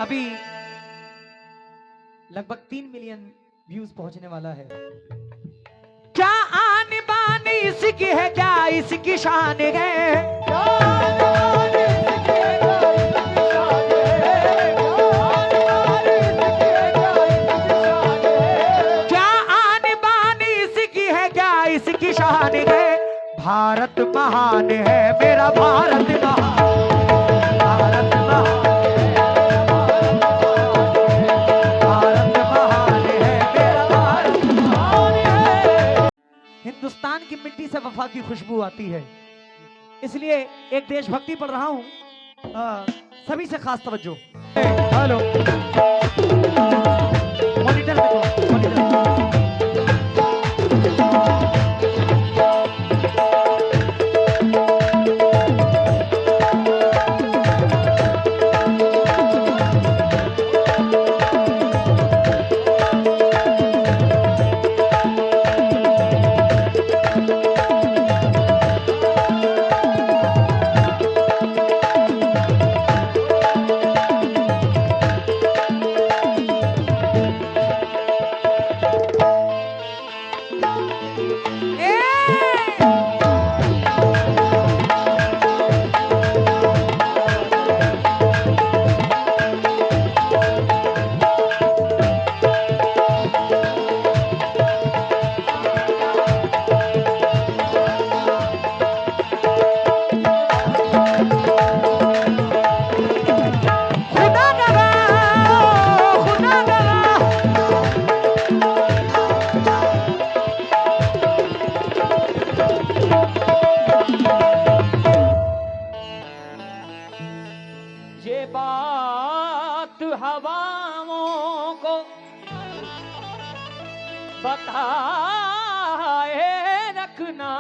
अभी लगभग 3 million views पहुंचने वाला है। क्या आन बान इसकी है, क्या इसकी शान है, क्या आन बान इसकी है, क्या इसकी शान है। भारत महान है, मेरा भारत महान, भारत महान, हिंदुस्तान की मिट्टी से वफा की खुशबू आती है। इसलिए एक देशभक्ति पढ़ रहा हूं, सभी से खास तवज्जो। हेलो मॉनिटर पे तो मॉनिटर। ये बात हवाओं को बताए रखना,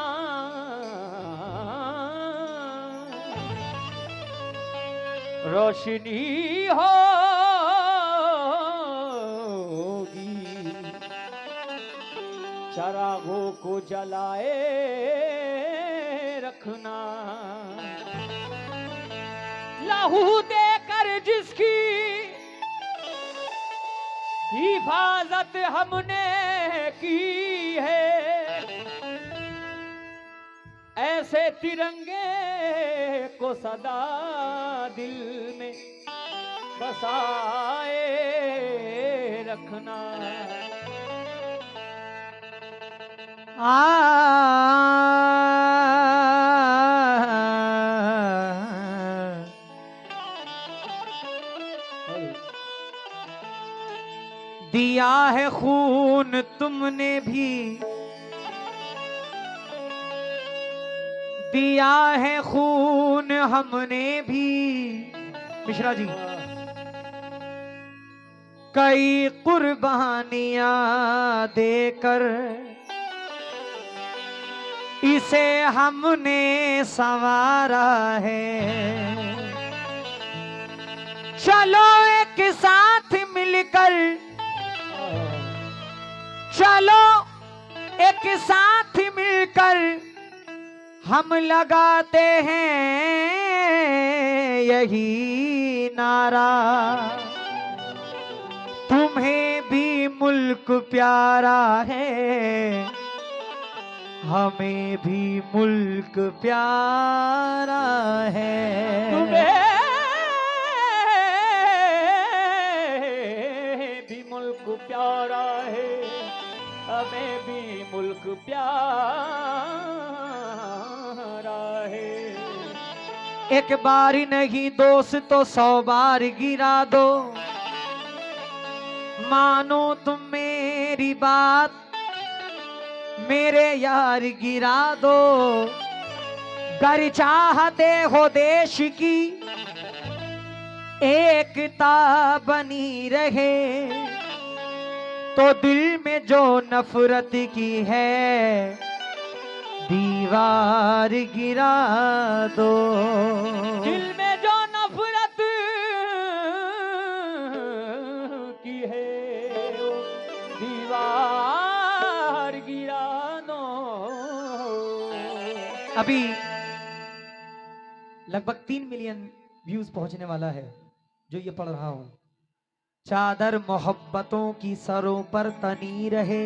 रोशनी होगी चरागों को जलाए रखना। लहू देकर जिसकी हिफाजत हमने की है, ऐसे तिरंगे को सदा दिल में बसाए रखना। दिया है खून तुमने भी, दिया है खून हमने भी। मिश्रा जी, कई कुर्बानियां देकर इसे हमने संवारा है। चलो एक साथ मिलकर, चलो एक साथ मिलकर हम लगाते हैं यही नारा। तुम्हें भी मुल्क प्यारा है, हमें भी मुल्क प्यारा है। तुम्हें भी मुल्क प्यारा है, हमें भी मुल्क प्यारा है। एक बार नहीं दोस्त तो 100 बार गिरा दो, मानो तुम मेरी बात मेरे यार गिरा दो। गर चाहते हो देश की एकता बनी रहे, तो दिल में जो नफरत की है दीवार गिरा दो। दिल में जो नफरत की है दीवार गिरा दो। अभी लगभग 3 मिलियन व्यूज पहुंचने वाला है जो ये पढ़ रहा हूं। चादर मोहब्बतों की सरों पर तनी रहे,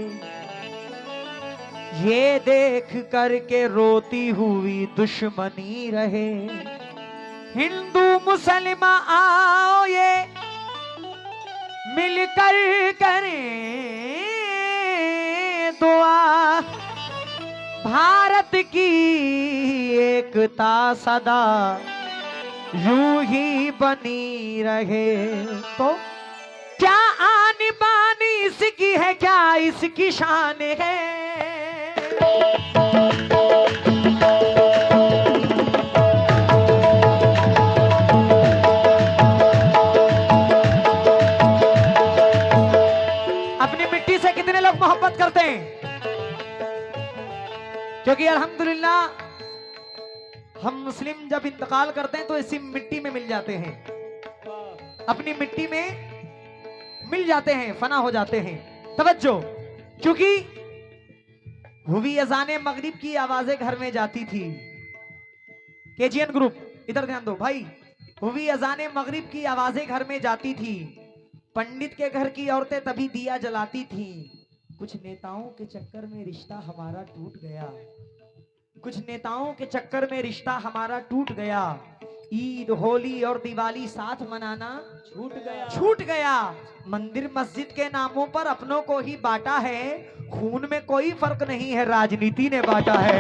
ये देख करके रोती हुई दुश्मनी रहे। हिंदू मुसलमान आओ ये मिलकर करें दुआ, भारत की एकता सदा यूं ही बनी रहे। तो क्या आनी बानी इसकी है, क्या इसकी शान है। अपनी मिट्टी से कितने लोग मोहब्बत करते हैं, क्योंकि अल्हम्दुलिल्लाह हम मुस्लिम जब इंतकाल करते हैं तो इसी मिट्टी में मिल जाते हैं, अपनी मिट्टी में मिल जाते हैं, फना हो जाते हैं। तवज्जो, क्योंकि हुई अजाने मगरिब की आवाजें घर में जाती थी। केजीएन ग्रुप इधर ध्यान दो भाई। हुई अजाने मगरिब की आवाजें घर में जाती थी, पंडित के घर की औरतें तभी दिया जलाती थी। कुछ नेताओं के चक्कर में रिश्ता हमारा टूट गया, कुछ नेताओं के चक्कर में रिश्ता हमारा टूट गया। ईद होली और दिवाली साथ मनाना छूट गया। मंदिर मस्जिद के नामों पर अपनों को ही बांटा है, खून में कोई फर्क नहीं है, राजनीति ने बांटा है।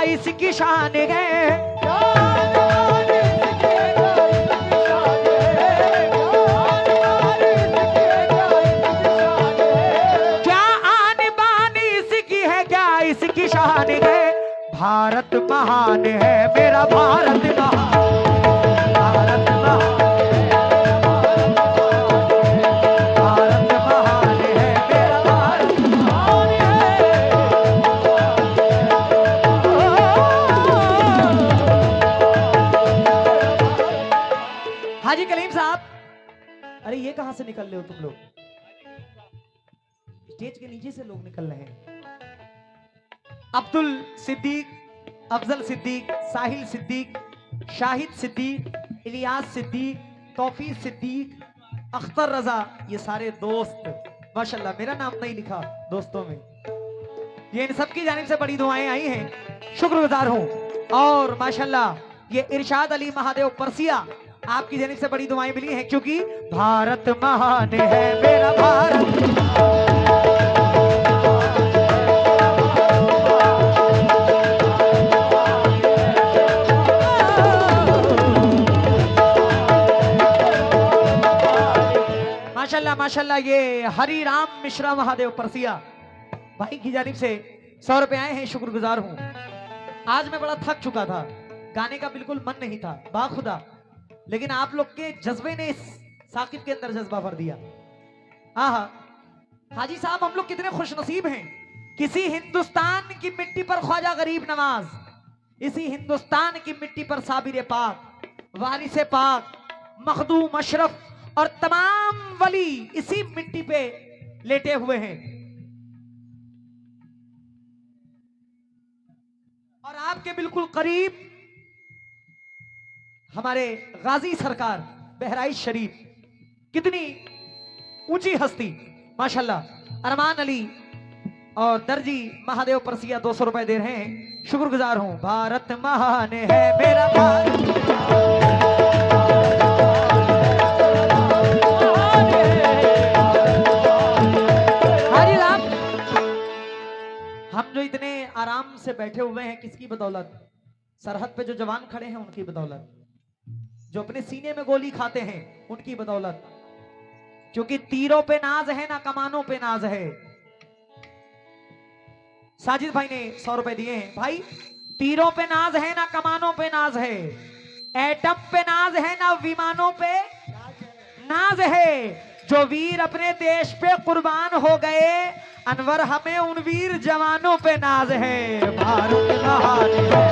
इसकी शान है, क्या आन बान इसकी है, क्या इसकी शान है। भारत महान है मेरा भारत महान, भारत महान, भारत महान है मेरा भारत महान है। हाजी कलीम साहब, अरे ये कहां से निकल रहे हो तुम लोग? स्टेज के नीचे से लोग निकल रहे हैं। अब्दुल सिद्दीक, अफजल सिद्दीक, साहिल सिद्दीक, शाहिद सिद्दीक, इलियास सिद्दीक, तौफीक सिद्दीक, अख्तर रजा, ये सारे दोस्त माशाल्लाह, मेरा नाम नहीं लिखा दोस्तों में, ये इन सबकी जानिब से बड़ी दुआएं आई हैं, शुक्रगुजार हूं। और माशाल्लाह ये इरशाद अली महादेव परसिया, आपकी जानिब से बड़ी दुआएं मिली हैं, क्योंकि भारत महान है मेरा भारत। माशाल्लाह माशाल्लाह, ये हरि राम मिश्रा महादेव परसिया भाई की जानिब से 100 रुपए आए हैं, शुक्रगुजार हूं। आज मैं बड़ा थक चुका था, गाने का बिल्कुल मन नहीं था बाखुदा, लेकिन आप लोग के जज्बे ने इस साकिब के अंदर जज्बा भर दिया। हाँ हाजी साहब, हम लोग कितने खुशनसीब हैं, किसी हिंदुस्तान की मिट्टी पर ख्वाजा गरीब नवाज, इसी हिंदुस्तान की मिट्टी पर साबिर पाक, वारिस पाक, मखदूम अशरफ और तमाम वली इसी मिट्टी पे लेटे हुए हैं। और आपके बिल्कुल करीब हमारे गाजी सरकार बहराइच शरीफ, कितनी ऊंची हस्ती माशाल्लाह। अरमान अली और दर्जी महादेव परसिया 200 रुपए दे रहे हैं, शुक्रगुजार हूं। भारत महान है मेरा भारत, हम जो इतने आराम से बैठे हुए हैं किसकी बदौलत? सरहद पे जो जवान खड़े हैं उनकी बदौलत, जो अपने सीने में गोली खाते हैं उनकी बदौलत, क्योंकि तीरों पे नाज है ना कमानों पे नाज है। साजिद भाई ने 100 रुपए दिए हैं। भाई तीरों पे नाज है ना कमानों पे नाज है, एटम पे नाज है ना विमानों पे नाज है। जो वीर अपने देश पे कुर्बान हो गए, अनवर हमें उन वीर जवानों पे नाज है। भारत महान है।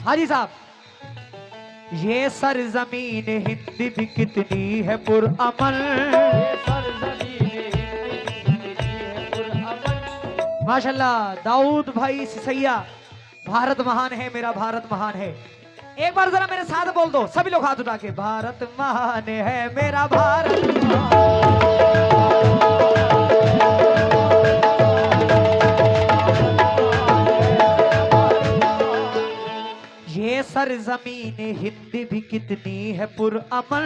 हाजी साहब, ये सरजमीन हिंद भी कितनी है पुरअमन। माशाल्लाह दाऊद भाई सिसैया, भारत महान है, मेरा भारत महान है। एक बार जरा मेरे साथ बोल दो सभी लोग हाथ उठा के, भारत महान है मेरा भारत। ये सरजमीन हिंद भी कितनी है पुरअमन।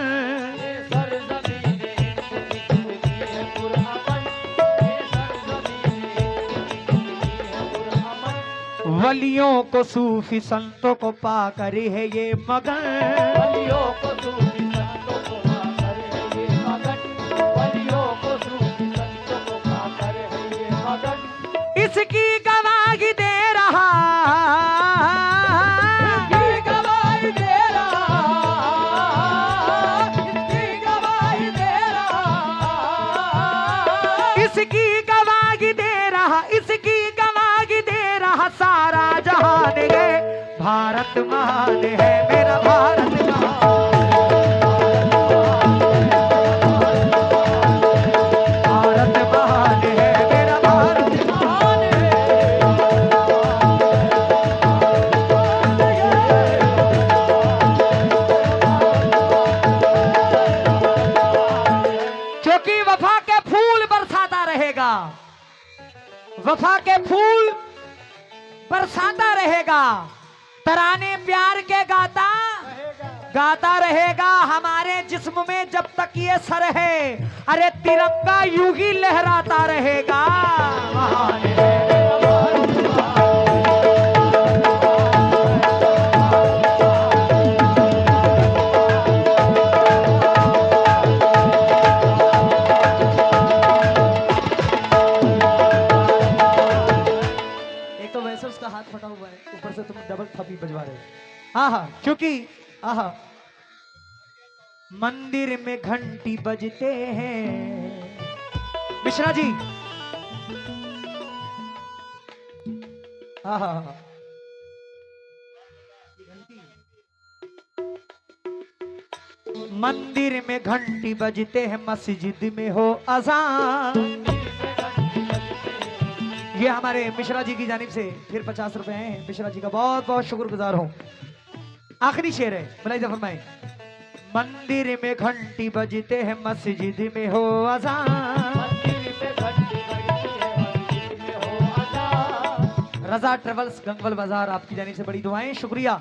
वलियों को सूफी संतों को पाकर है ये मगन। वलियों को सूफी संतों को पाकर है ये मगन। वलियों को सूफी संतों को पाकर है ये मगन। इसकी गवाही दे रहा, इसकी गवाही दे रहा, इसकी गवाही दे रहा, इसकी गवाही दे रहा, इसकी गवाही दे रहा सारा जहान है। भारत महान है मेरा भारत महान। भारत महान है मेरा भारत महान है। क्योंकि वफा के फूल बरसाता रहेगा, वफा के फूल बरसाता रहेगा, तराने प्यार के गाता गाता रहेगा हमारे जिस्म में जब तक ये सर है। अरे तिरंगा यूं ही लहराता रहेगा। महान है उसका हाथ फटा हुआ है, ऊपर से तुम डबल थपी बजवा रहे हो। आहा, क्योंकि आहा मंदिर में घंटी बजते हैं। मिश्रा जी, आहा मंदिर में घंटी बजते हैं, मस्जिद में हो अज़ान। ये हमारे मिश्रा जी की जानिब से फिर 50 रुपए हैं। मिश्रा जी का बहुत बहुत शुक्रगुजार हूं। आखिरी शेर है, मुलाहिजा फरमाएं। मंदिर में घंटी बजते हैं, मस्जिद में हो अज़ान। रजा ट्रेवल्स गंगवल बाजार आपकी जानिब से बड़ी दुआएं, शुक्रिया।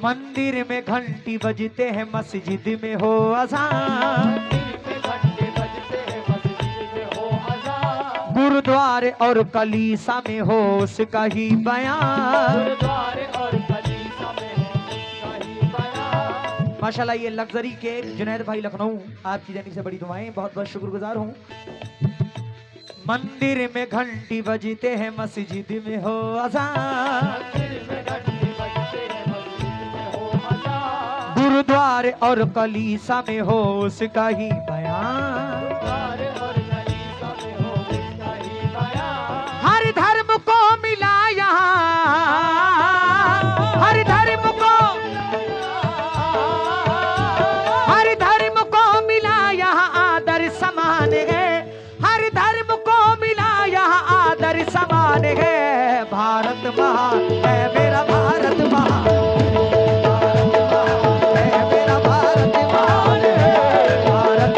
मंदिर में घंटी बजते हैं, मस्जिद में हो अज़ान। गुरुद्वारे और कलीसा में हो उसका ही बयान। गुरुद्वारे और कलीसा में हो उसका ही बयान। माशाल्लाह ये लग्जरी केक जुनैद भाई लखनऊ, आपकी जानिब से बड़ी दुआएं, बहुत बहुत शुक्रगुजार हूँ। मंदिर में घंटी बजते हैं, मस्जिद में हो अज़ान। गुरुद्वारे और कलीसा में हो उसका ही बयान। हर धर्म को मिला यहाँ, हर धर्म को, हर धर्म को मिला यहाँ आदर समान है। हर धर्म को मिला यहाँ आदर समान है। भारत महान है मेरा भारत महान। भारत महान है मेरा भारत महान है। भारत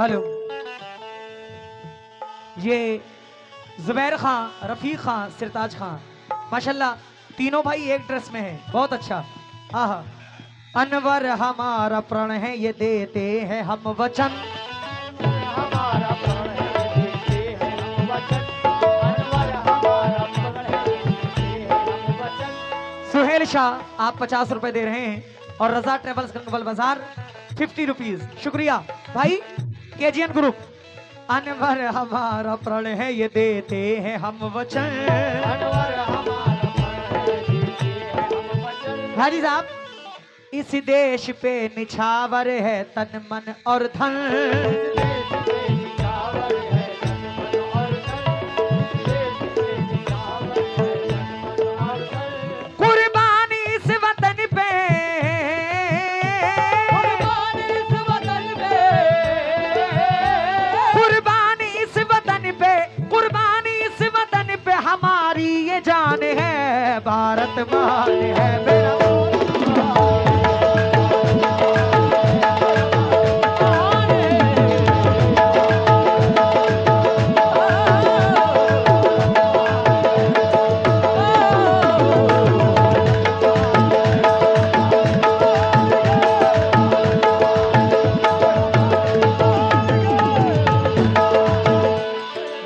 मालूम। ये जुबैर खां, रफीक खां, सिरताज खां, माशाल्लाह तीनों भाई एक ड्रेस में हैं, बहुत अच्छा। आहा, अनवर हमारा प्रण है ये देते हैं हम वचन, हमारा प्रण है देते हैं हम वचन, अनवर हमारा प्रण है देते हैं हम वचन। सुहेल शाह आप 50 रुपए दे रहे हैं और रजा ट्रेवल्स गंगबल बाजार 50 रुपीज। शुक्रिया भाई। केजीएन ग्रुप, अनवर हमारा प्रण है ये देते हैं हम वचन, अनवर हमारा प्रण है देते हैं हम वचन। हाजी साहब, इस देश पे निछावर है तन मन और धन, देश पे निछावर है तन मन और धन, देश पे निछावर है तन मन और धन। कुर्बानी इस वतन पे, कुर्बानी इस वतन पे, कुर्बानी इस वतन पे, कुर्बानी इस वतन पे हमारी ये जान है, भारत महान है मेरा।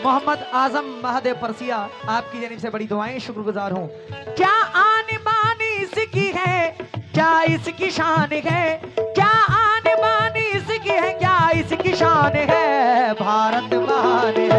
मोहम्मद आजम महादेव परसिया, आपकी जानिब से बड़ी दुआएं, शुक्रगुजार हूँ। क्या आन बान इसकी है, क्या इसकी शान है, क्या आन बान इसकी है, क्या इसकी शान है, भारत महान